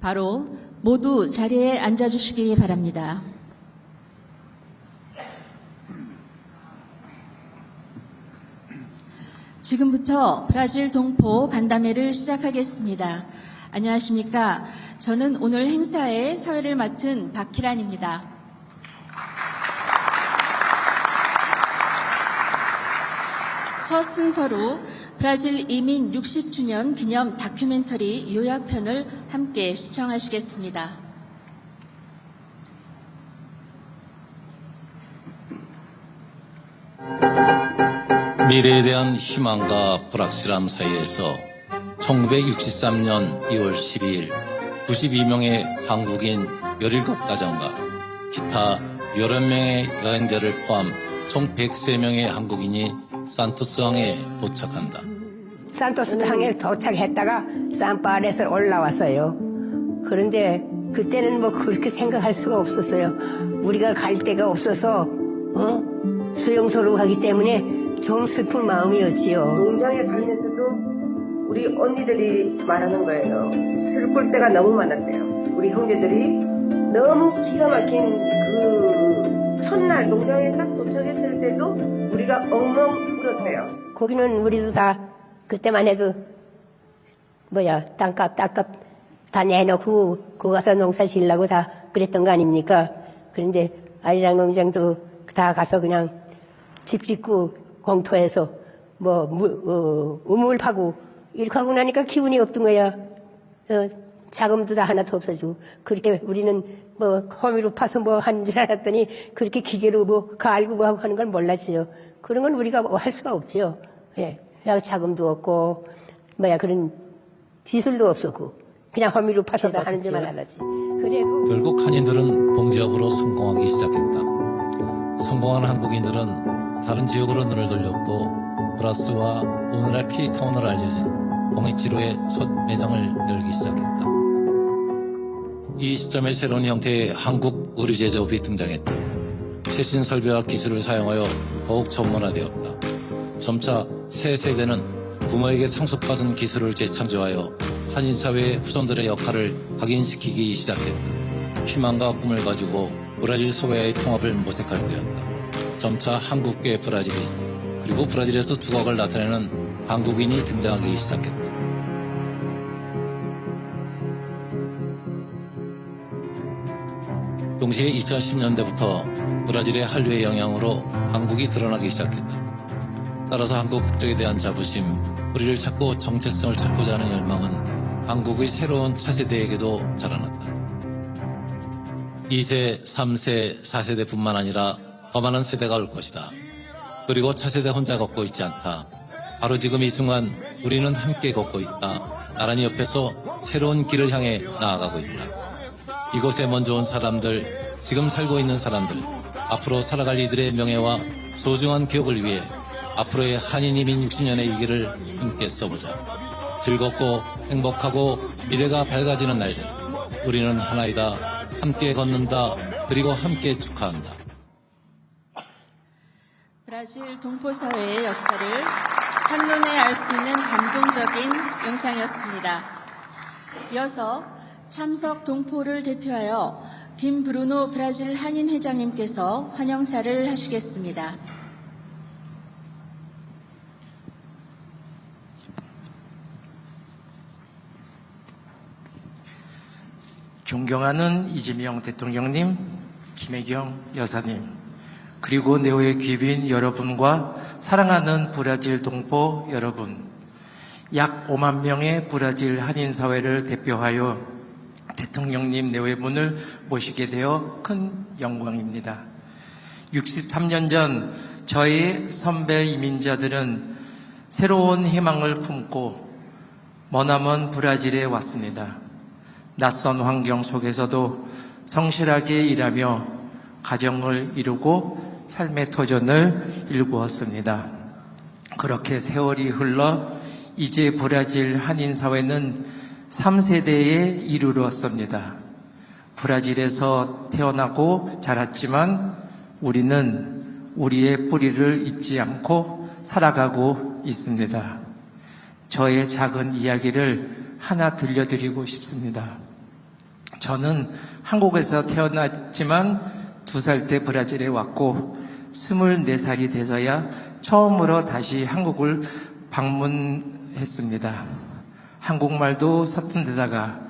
바로 모두 자리에 앉아주시기 바랍니다. 지금부터 브라질 동포 간담회를 시작하겠습니다. 안녕하십니까. 저는 오늘 행사의 사회를 맡은 박희란입니다. 첫 순서로 브라질 이민 60주년 기념 다큐멘터리 요약편을 함께 시청하시겠습니다. 미래에 대한 희망과 불확실함 사이에서 1963년 2월 12일 92명의 한국인 17가정과 기타 여러 명의 여행자를 포함 총 103명의 한국인이 산토스항에 도착한다. 산토스항에 도착했다가 산파레에서 올라왔어요. 그런데 그때는 뭐 그렇게 생각할 수가 없었어요. 우리가 갈 데가 없어서 수용소로 가기 때문에 좀 슬픈 마음이었지요. 농장에 살면서도 우리 언니들이 말하는 거예요. 슬플 때가 너무 많았대요. 우리 형제들이 너무 기가 막힌 그 첫날 농장에 딱 도착했을 때도 우리가 엉엉 울었대요. 거기는 우리도 다 그때만 해도 땅값 다 내놓고 거기 가서 농사 지으려고 다 그랬던 거 아닙니까? 그런데 아리랑 농장도 다 가서 그냥 집 짓고 공터에서 우물 파고 이렇게 하고 나니까 기운이 없던 거야. 자금도 다 하나도 없어지고. 그렇게 우리는 호미로 파서 하는 줄 알았더니 그렇게 기계로 갈고 하고 하는 걸 몰랐지요. 그런 건 우리가 할 수가 없지요. 예. 자금도 없고, 그런 기술도 없었고, 그냥 호미로 파서 다 하는 줄만 알았지. 그래도. 결국 한인들은 봉제업으로 성공하기 시작했다. 성공한 한국인들은 다른 지역으로 눈을 돌렸고 브라스와 오늘날 케이타운으로 알려진 공익지로의 첫 매장을 열기 시작했다. 이 시점에 새로운 형태의 한국 의류제조업이 등장했다. 최신 설비와 기술을 사용하여 더욱 전문화되었다. 점차 새 세대는 부모에게 상속받은 기술을 재창조하여 한인사회의 후손들의 역할을 각인시키기 시작했다. 희망과 꿈을 가지고 브라질 사회의 통합을 모색할 때였다. 점차 한국계 브라질이 그리고 브라질에서 두각을 나타내는 한국인이 등장하기 시작했다. 동시에 2010년대부터 브라질의 한류의 영향으로 한국이 드러나기 시작했다. 따라서 한국 국적에 대한 자부심, 우리를 찾고 정체성을 찾고자 하는 열망은 한국의 새로운 차세대에게도 자라났다. 2세, 3세, 4세대뿐만 아니라 더 많은 세대가 올 것이다. 그리고 차세대 혼자 걷고 있지 않다. 바로 지금 이 순간 우리는 함께 걷고 있다. 나란히 옆에서 새로운 길을 향해 나아가고 있다. 이곳에 먼저 온 사람들, 지금 살고 있는 사람들, 앞으로 살아갈 이들의 명예와 소중한 기억을 위해 앞으로의 한인 이민 60년의 일기를 함께 써보자. 즐겁고 행복하고 미래가 밝아지는 날들. 우리는 하나이다. 함께 걷는다. 그리고 함께 축하한다. 브라질 동포사회의 역사를 한눈에 알 수 있는 감동적인 영상이었습니다. 이어서 참석 동포를 대표하여 김브루노 브라질 한인 회장님께서 환영사를 하시겠습니다. 존경하는 이재명 대통령님, 김혜경 여사님, 그리고 네오의 귀빈 여러분과 사랑하는 브라질 동포 여러분, 약 5만 명의 브라질 한인사회를 대표하여 대통령님 내외분을 모시게 되어 큰 영광입니다. 63년 전 저희 선배 이민자들은 새로운 희망을 품고 머나먼 브라질에 왔습니다. 낯선 환경 속에서도 성실하게 일하며 가정을 이루고 삶의 터전을 일구었습니다. 그렇게 세월이 흘러 이제 브라질 한인사회는 3세대에 이르렀습니다. 브라질에서 태어나고 자랐지만 우리는 우리의 뿌리를 잊지 않고 살아가고 있습니다. 저의 작은 이야기를 하나 들려드리고 싶습니다. 저는 한국에서 태어났지만 2살 때 브라질에 왔고 24살이 돼서야 처음으로 다시 한국을 방문했습니다. 한국말도 서툰 데다가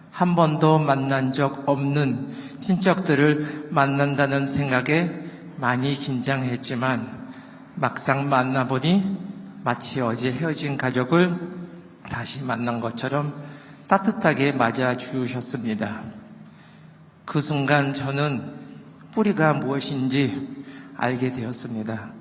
한 번도 만난 적 없는 친척들을 만난다는 생각에 많이 긴장했지만 막상 만나보니 마치 어제 헤어진 가족을 다시 만난 것처럼 따뜻하게 맞아주셨습니다. 그 순간 저는 뿌리가 무엇인지 알게 되었습니다.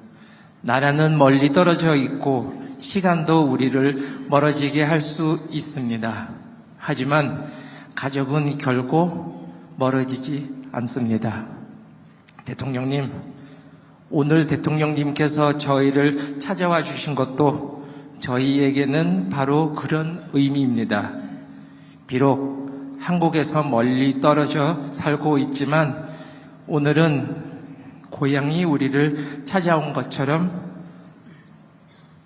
나라는 멀리 떨어져 있고 시간도 우리를 멀어지게 할 수 있습니다. 하지만 가족은 결코 멀어지지 않습니다. 대통령님, 오늘 대통령님께서 저희를 찾아와 주신 것도 저희에게는 바로 그런 의미입니다. 비록 한국에서 멀리 떨어져 살고 있지만 오늘은 고향이 우리를 찾아온 것처럼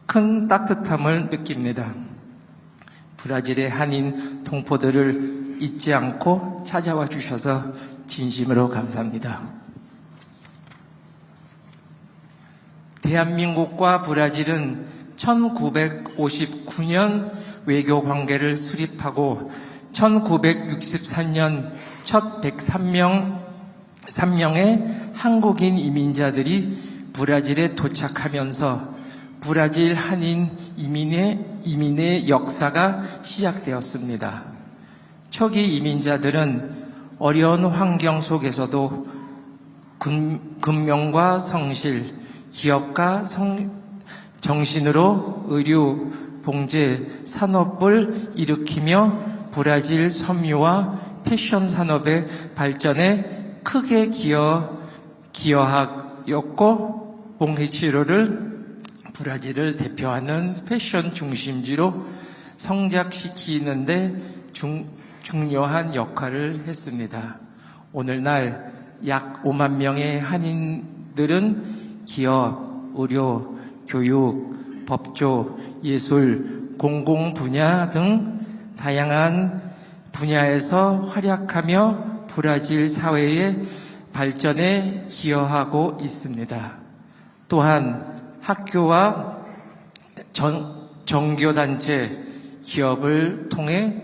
큰 따뜻함을 느낍니다. 브라질의 한인 동포들을 잊지 않고 찾아와 주셔서 진심으로 감사합니다. 대한민국과 브라질은 1959년 외교 관계를 수립하고 1963년 첫 103명의 한국인 이민자들이 브라질에 도착하면서 브라질 한인 이민의 역사가 시작되었습니다. 초기 이민자들은 어려운 환경 속에서도 근명과 성실, 기업가 정신으로 의류, 봉제, 산업을 일으키며 브라질 섬유와 패션 산업의 발전에 크게 기여하였고 봉해치로를 브라질을 대표하는 패션 중심지로 성장시키는데 중요한 역할을 했습니다. 오늘날 약 5만 명의 한인들은 기업, 의료, 교육, 법조, 예술, 공공 분야 등 다양한 분야에서 활약하며 브라질 사회의 발전에 기여하고 있습니다. 또한 학교와 종교단체, 기업을 통해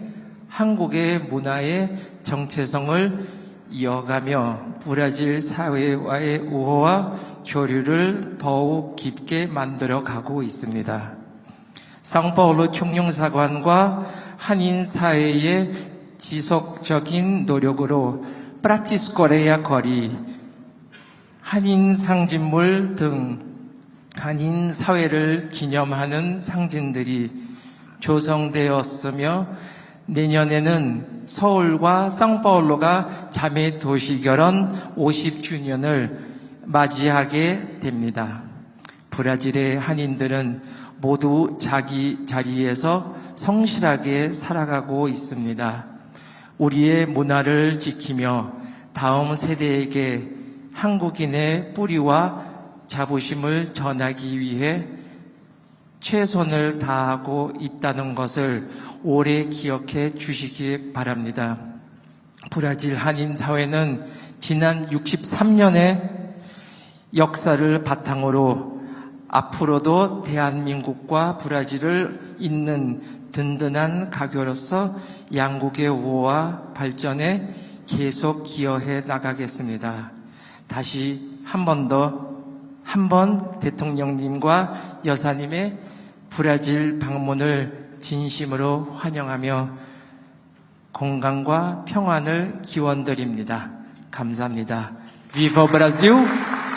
한국의 문화의 정체성을 이어가며 브라질 사회와의 우호와 교류를 더욱 깊게 만들어가고 있습니다. 상파울루 총영사관과 한인 사회의 지속적인 노력으로 프란치스코레아 거리, 한인 상징물 등 한인 사회를 기념하는 상징들이 조성되었으며 내년에는 서울과 상파울루가 자매 도시 결혼 50주년을 맞이하게 됩니다. 브라질의 한인들은 모두 자기 자리에서 성실하게 살아가고 있습니다. 우리의 문화를 지키며 다음 세대에게 한국인의 뿌리와 자부심을 전하기 위해 최선을 다하고 있다는 것을 오래 기억해 주시기 바랍니다. 브라질 한인 사회는 지난 63년의 역사를 바탕으로 앞으로도 대한민국과 브라질을 잇는 든든한 가교로서 양국의 우호와 발전에 계속 기여해 나가겠습니다. 다시 한 번 대통령님과 여사님의 브라질 방문을 진심으로 환영하며 건강과 평안을 기원드립니다. 감사합니다. Viva o Brasil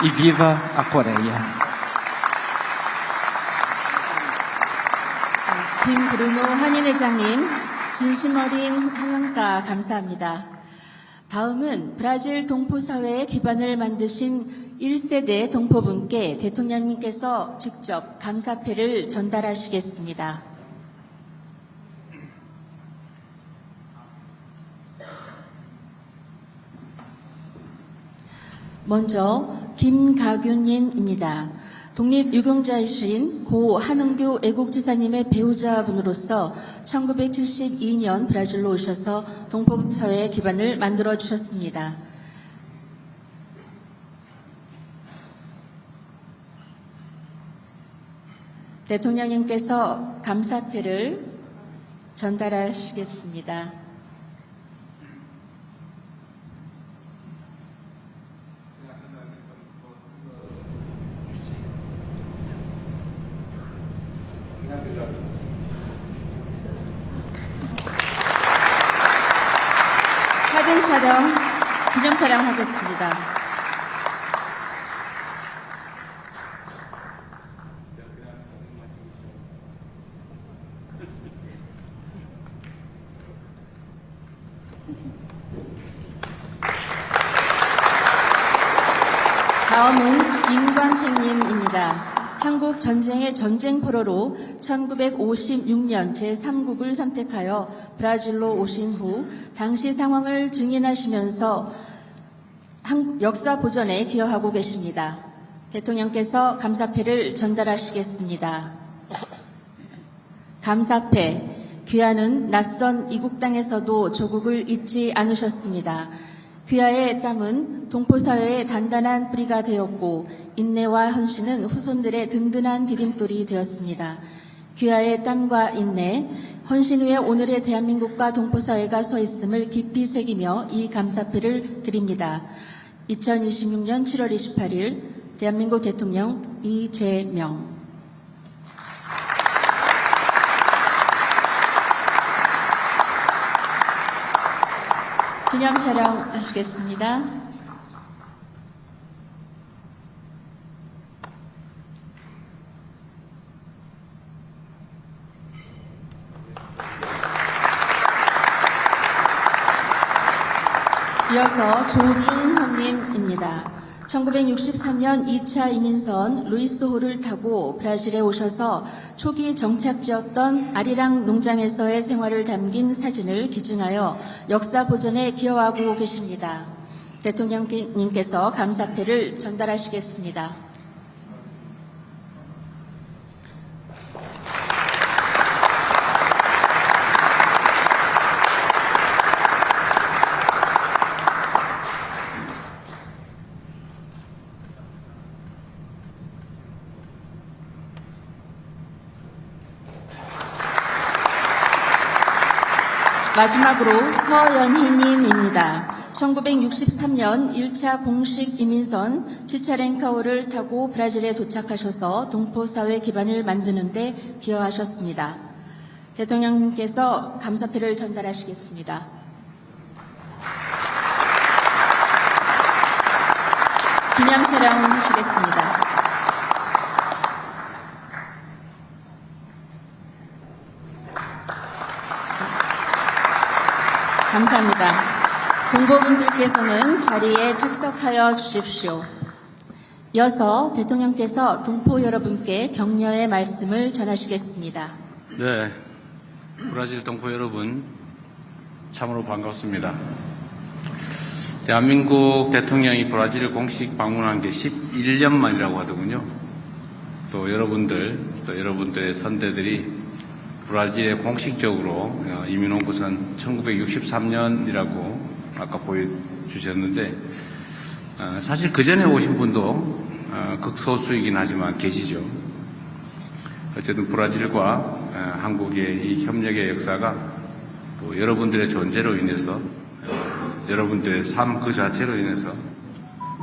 e viva a Coreia. 김브루노 한인회장님, 진심 어린 환영사 감사합니다. 다음은 브라질 동포사회의 기반을 만드신 1세대 동포분께 대통령님께서 직접 감사패를 전달하시겠습니다. 먼저 김가균님입니다. 독립유공자이신 고 한은규 애국지사님의 배우자분으로서 1972년 브라질로 오셔서 동포사회의 기반을 만들어 주셨습니다. 대통령님께서 감사패를 전달하시겠습니다. 사진 촬영, 기념 촬영하겠습니다. 다음은 임광택님입니다. 한국 전쟁의 전쟁 포로로 1956년 제3국을 선택하여 브라질로 오신 후 당시 상황을 증인하시면서 역사 보전에 기여하고 계십니다. 대통령께서 감사패를 전달하시겠습니다. 감사패, 귀하는 낯선 이국 땅에서도 조국을 잊지 않으셨습니다. 귀하의 땀은 동포사회의 단단한 뿌리가 되었고 인내와 헌신은 후손들의 든든한 디딤돌이 되었습니다. 귀하의 땀과 인내, 헌신 위에 오늘의 대한민국과 동포사회가 서 있음을 깊이 새기며 이 감사패를 드립니다. 2026년 7월 28일 대한민국 대통령 이재명. 기념 촬영하시겠습니다. 이어서 조준헌님입니다. 1963년 2차 이민선 루이스호를 타고 브라질에 오셔서 초기 정착지였던 아리랑 농장에서의 생활을 담긴 사진을 기증하여 역사 보존에 기여하고 계십니다. 대통령님께서 감사패를 전달하시겠습니다. 마지막으로 서연희님입니다. 1963년 1차 공식 이민선 치차렌카호를 타고 브라질에 도착하셔서 동포사회 기반을 만드는 데 기여하셨습니다. 대통령님께서 감사패를 전달하시겠습니다. 기념 촬영하시겠습니다. 감사합니다. 동포분들께서는 자리에 착석하여 주십시오. 이어서 대통령께서 동포 여러분께 격려의 말씀을 전하시겠습니다. 네, 브라질 동포 여러분 참으로 반갑습니다. 대한민국 대통령이 브라질을 공식 방문한 게 11년 만이라고 하더군요. 또 여러분들의 선대들이 브라질에 공식적으로 이민 온 것은 1963년이라고 아까 보여주셨는데 사실 그 전에 오신 분도 극소수이긴 하지만 계시죠. 어쨌든 브라질과 한국의 이 협력의 역사가 또 여러분들의 존재로 인해서 여러분들의 삶 그 자체로 인해서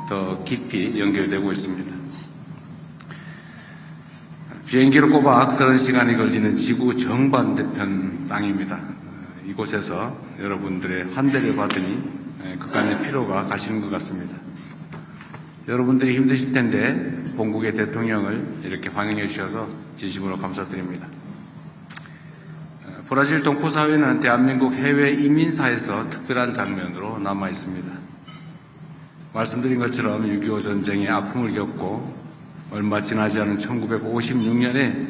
더 깊이 연결되고 있습니다. 비행기로 꼽아 그런 시간이 걸리는 지구 정반대편 땅입니다. 이곳에서 여러분들의 환대를 받으니 그간의 피로가 가시는 것 같습니다. 여러분들이 힘드실 텐데 본국의 대통령을 이렇게 환영해 주셔서 진심으로 감사드립니다. 브라질 동포사회는 대한민국 해외 이민사에서 특별한 장면으로 남아 있습니다. 말씀드린 것처럼 6.25 전쟁의 아픔을 겪고 얼마 지나지 않은 1956년에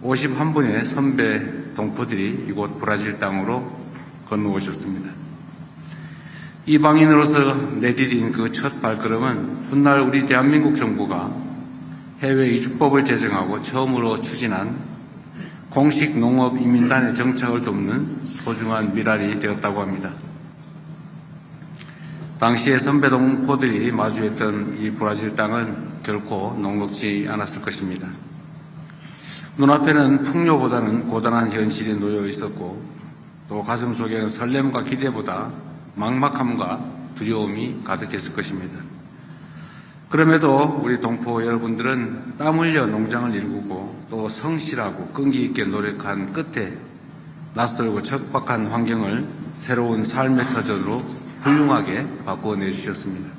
51분의 선배 동포들이 이곳 브라질 땅으로 건너오셨습니다. 이방인으로서 내디딘 그 첫 발걸음은 훗날 우리 대한민국 정부가 해외 이주법을 제정하고 처음으로 추진한 공식 농업 이민단의 정착을 돕는 소중한 미랄이 되었다고 합니다. 당시에 선배 동포들이 마주했던 이 브라질 땅은 결코 녹록지 않았을 것입니다. 눈앞에는 풍요보다는 고단한 현실이 놓여 있었고 또 가슴 속에는 설렘과 기대보다 막막함과 두려움이 가득했을 것입니다. 그럼에도 우리 동포 여러분들은 땀 흘려 농장을 일구고 또 성실하고 끈기 있게 노력한 끝에 낯설고 척박한 환경을 새로운 삶의 터전으로 훌륭하게 바꿔내 주셨습니다.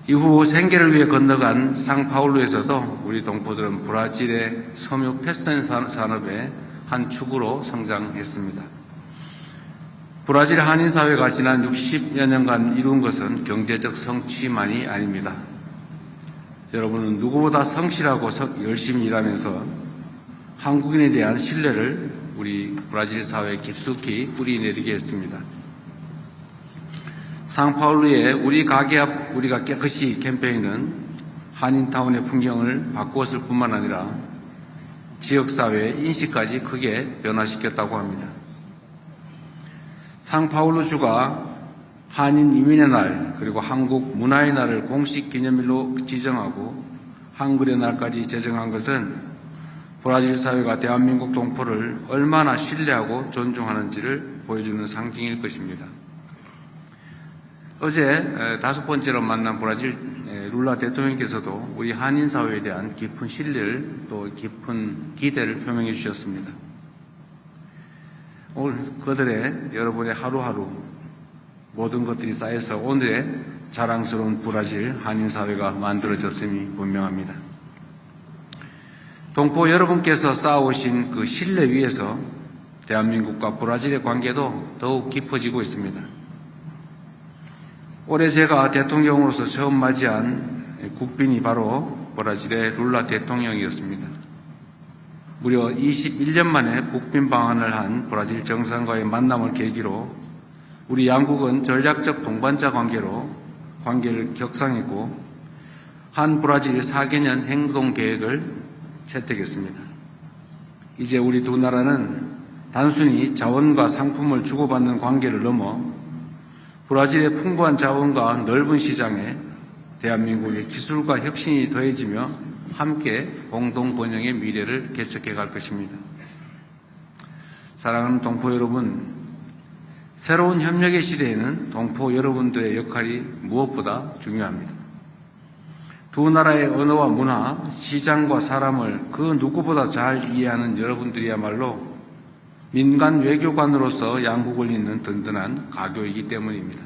이후 생계를 위해 건너간 상파울루에서도 우리 동포들은 브라질의 섬유 패션 산업의 한 축으로 성장했습니다. 브라질 한인사회가 지난 60여 년간 이룬 것은 경제적 성취만이 아닙니다. 여러분은 누구보다 성실하고 열심히 일하면서 한국인에 대한 신뢰를 우리 브라질 사회에 깊숙이 뿌리내리게 했습니다. 상파울루의 우리 가게 앞 우리가 깨끗이 캠페인은 한인타운의 풍경을 바꾸었을 뿐만 아니라 지역사회의 인식까지 크게 변화시켰다고 합니다. 상파울루주가 한인 이민의 날 그리고 한국 문화의 날을 공식 기념일로 지정하고 한글의 날까지 제정한 것은 브라질 사회가 대한민국 동포를 얼마나 신뢰하고 존중하는지를 보여주는 상징일 것입니다. 어제 5번째로 만난 브라질 룰라 대통령께서도 우리 한인 사회에 대한 깊은 신뢰를 또 깊은 기대를 표명해 주셨습니다. 오늘 그들의 여러분의 하루하루 모든 것들이 쌓여서 오늘의 자랑스러운 브라질 한인 사회가 만들어졌음이 분명합니다. 동포 여러분께서 쌓아오신 그 신뢰 위에서 대한민국과 브라질의 관계도 더욱 깊어지고 있습니다. 올해 제가 대통령으로서 처음 맞이한 국빈이 바로 브라질의 룰라 대통령이었습니다. 무려 21년 만에 국빈 방한을 한 브라질 정상과의 만남을 계기로 우리 양국은 전략적 동반자 관계로 관계를 격상했고 한 브라질 4개년 행동 계획을 채택했습니다. 이제 우리 두 나라는 단순히 자원과 상품을 주고받는 관계를 넘어 브라질의 풍부한 자원과 넓은 시장에 대한민국의 기술과 혁신이 더해지며 함께 공동 번영의 미래를 개척해 갈 것입니다. 사랑하는 동포 여러분, 새로운 협력의 시대에는 동포 여러분들의 역할이 무엇보다 중요합니다. 두 나라의 언어와 문화, 시장과 사람을 그 누구보다 잘 이해하는 여러분들이야말로 민간 외교관으로서 양국을 잇는 든든한 가교이기 때문입니다.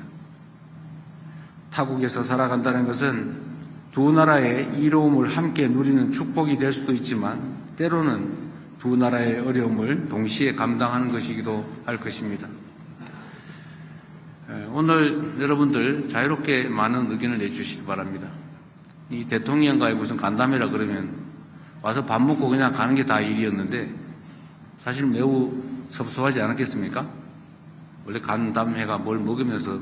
타국에서 살아간다는 것은 두 나라의 이로움을 함께 누리는 축복이 될 수도 있지만 때로는 두 나라의 어려움을 동시에 감당하는 것이기도 할 것입니다. 오늘 여러분들 자유롭게 많은 의견을 내주시기 바랍니다. 이 대통령과의 무슨 간담회라 그러면 와서 밥 먹고 그냥 가는 게 다 일이었는데 사실 매우 섭섭하지 않았겠습니까? 원래 간담회가 뭘 먹으면서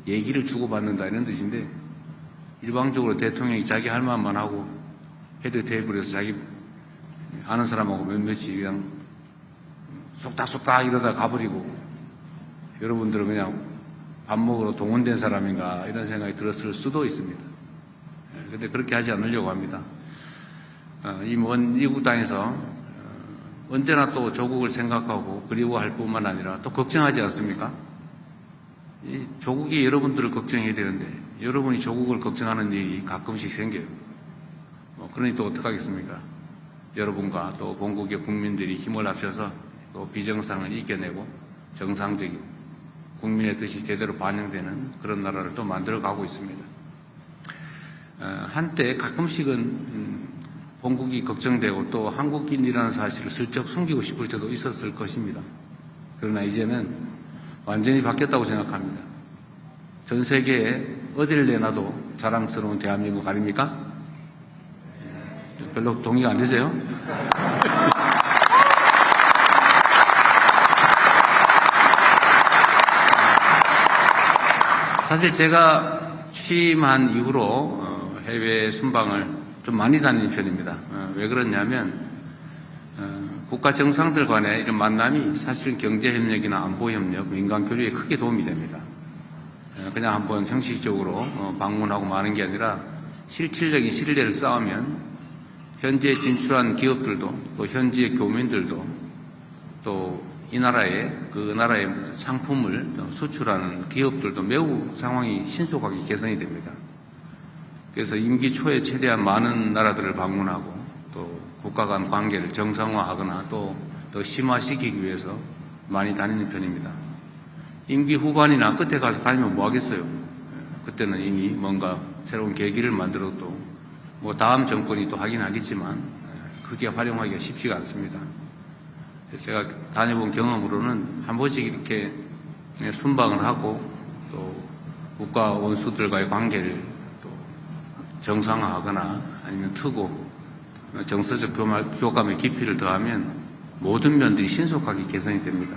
얘기를 주고받는다 이런 뜻인데 일방적으로 대통령이 자기 할 말만 하고 헤드 테이블에서 자기 아는 사람하고 몇몇이 그냥 속닥속닥 이러다 가버리고 여러분들은 그냥 밥 먹으러 동원된 사람인가 이런 생각이 들었을 수도 있습니다. 그런데 그렇게 하지 않으려고 합니다. 이 먼 이국 땅에서 언제나 또 조국을 생각하고 그리워할 뿐만 아니라 또 걱정하지 않습니까? 이 조국이 여러분들을 걱정해야 되는데 여러분이 조국을 걱정하는 일이 가끔씩 생겨요. 그러니 또 어떡하겠습니까? 여러분과 또 본국의 국민들이 힘을 합쳐서 또 비정상을 이겨내고 정상적인 국민의 뜻이 제대로 반영되는 그런 나라를 또 만들어가고 있습니다. 한때 가끔씩은 본국이 걱정되고 또 한국인이라는 사실을 슬쩍 숨기고 싶을 때도 있었을 것입니다. 그러나 이제는 완전히 바뀌었다고 생각합니다. 전 세계에 어디를 내놔도 자랑스러운 대한민국 아닙니까? 별로 동의가 안 되세요? 사실 제가 취임한 이후로 해외 순방을 좀 많이 다니는 편입니다. 왜 그러냐면 국가 정상들 간의 이런 만남이 사실은 경제협력이나 안보협력, 민간교류에 크게 도움이 됩니다. 그냥 한번 형식적으로 방문하고 마는 게 아니라 실질적인 신뢰를 쌓으면 현지에 진출한 기업들도 또 현지의 교민들도 또 이 나라에 그 나라의 상품을 수출하는 기업들도 매우 상황이 신속하게 개선이 됩니다. 그래서 임기 초에 최대한 많은 나라들을 방문하고 또 국가 간 관계를 정상화하거나 또 더 심화시키기 위해서 많이 다니는 편입니다. 임기 후반이나 끝에 가서 다니면 뭐 하겠어요? 그때는 이미 뭔가 새로운 계기를 만들어도 뭐 다음 정권이 또 하긴 하겠지만 그게 활용하기가 쉽지가 않습니다. 제가 다녀본 경험으로는 한 번씩 이렇게 순방을 하고 또 국가 원수들과의 관계를 또 정상화하거나 아니면 트고 정서적 교감의 깊이를 더하면 모든 면들이 신속하게 개선이 됩니다.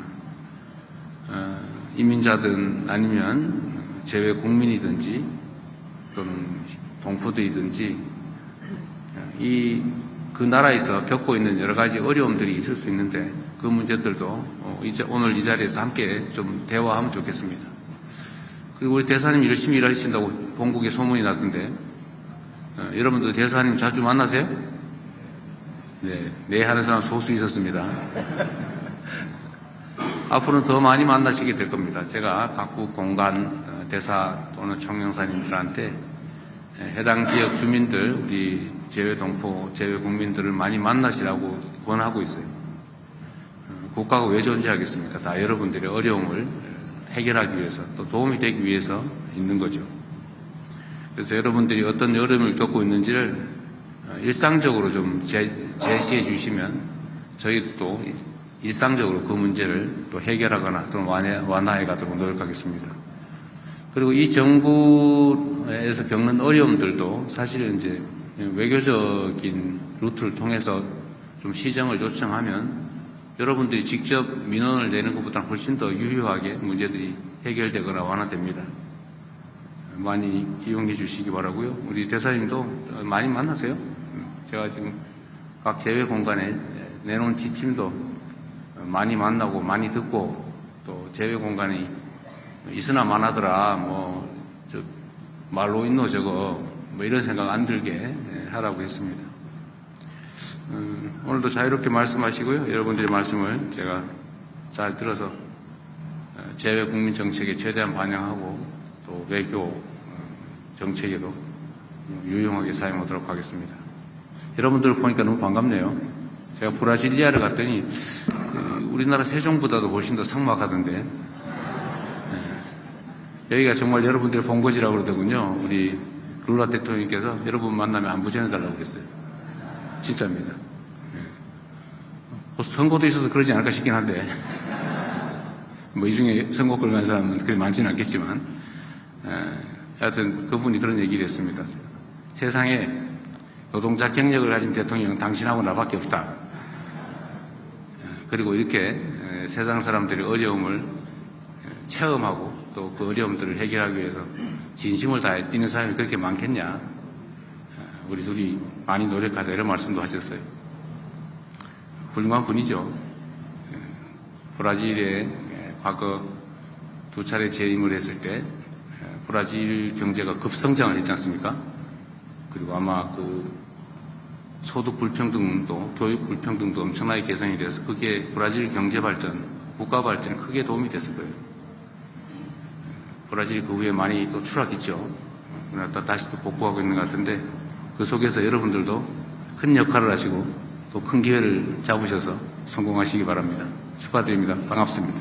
이민자든 아니면 재외 국민이든지 또는 동포들이든지 그 나라에서 겪고 있는 여러 가지 어려움들이 있을 수 있는데 그 문제들도 오늘 이 자리에서 함께 좀 대화하면 좋겠습니다. 그리고 우리 대사님 열심히 일하신다고 본국에 소문이 나던데 여러분들 대사님 자주 만나세요? 네 하는 사람 소수 있었습니다. 앞으로는 더 많이 만나시게 될 겁니다. 제가 각국 공간 대사 또는 총영사님들한테 해당 지역 주민들, 우리 재외 동포, 재외 국민들을 많이 만나시라고 권하고 있어요. 국가가 왜 존재하겠습니까? 다 여러분들의 어려움을 해결하기 위해서 또 도움이 되기 위해서 있는 거죠. 그래서 여러분들이 어떤 어려움을 겪고 있는지를 일상적으로 좀 제시해 주시면 저희도 또 일상적으로 그 문제를 또 해결하거나 또는 완화해 가도록 노력하겠습니다. 그리고 이 정부에서 겪는 어려움들도 사실은 이제 외교적인 루트를 통해서 좀 시정을 요청하면 여러분들이 직접 민원을 내는 것보다 훨씬 더 유효하게 문제들이 해결되거나 완화됩니다. 많이 이용해 주시기 바라고요. 우리 대사님도 많이 만나세요. 제가 지금 각 재외 공간에 내놓은 지침도 많이 만나고 많이 듣고 또 재외 공간이 있으나 마나더라 말로 있노 저거 이런 생각 안 들게 하라고 했습니다. 오늘도 자유롭게 말씀하시고요. 여러분들의 말씀을 제가 잘 들어서 재외 국민 정책에 최대한 반영하고 또 외교 정책에도 유용하게 사용하도록 하겠습니다. 여러분들을 보니까 너무 반갑네요. 제가 브라질리아를 갔더니 우리나라 세종보다도 훨씬 더 삭막하던데 여기가 정말 여러분들의 본거지라고 그러더군요. 우리 룰라 대통령께서 여러분 만나면 안부 전해달라고 그랬어요. 진짜입니다. 선거도 있어서 그러지 않을까 싶긴 한데 이 중에 선거 끌고 간 사람은 그리 많지는 않겠지만 하여튼 그분이 그런 얘기를 했습니다. 세상에 노동자 경력을 가진 대통령은 당신하고 나밖에 없다. 그리고 이렇게 세상 사람들의 어려움을 체험하고 또 그 어려움들을 해결하기 위해서 진심을 다해 뛰는 사람이 그렇게 많겠냐. 우리 둘이 많이 노력하자 이런 말씀도 하셨어요. 훌륭한 분이죠. 브라질에 과거 2차례 재임을 했을 때 브라질 경제가 급성장을 했지 않습니까? 그리고 아마 그 소득 불평등도 교육 불평등도 엄청나게 개선이 돼서 그게 브라질 경제 발전, 국가 발전에 크게 도움이 됐을 거예요. 브라질이 그 후에 많이 또 추락했죠. 그러나 다시 또 복구하고 있는 것 같은데 그 속에서 여러분들도 큰 역할을 하시고 또 큰 기회를 잡으셔서 성공하시기 바랍니다. 축하드립니다. 반갑습니다.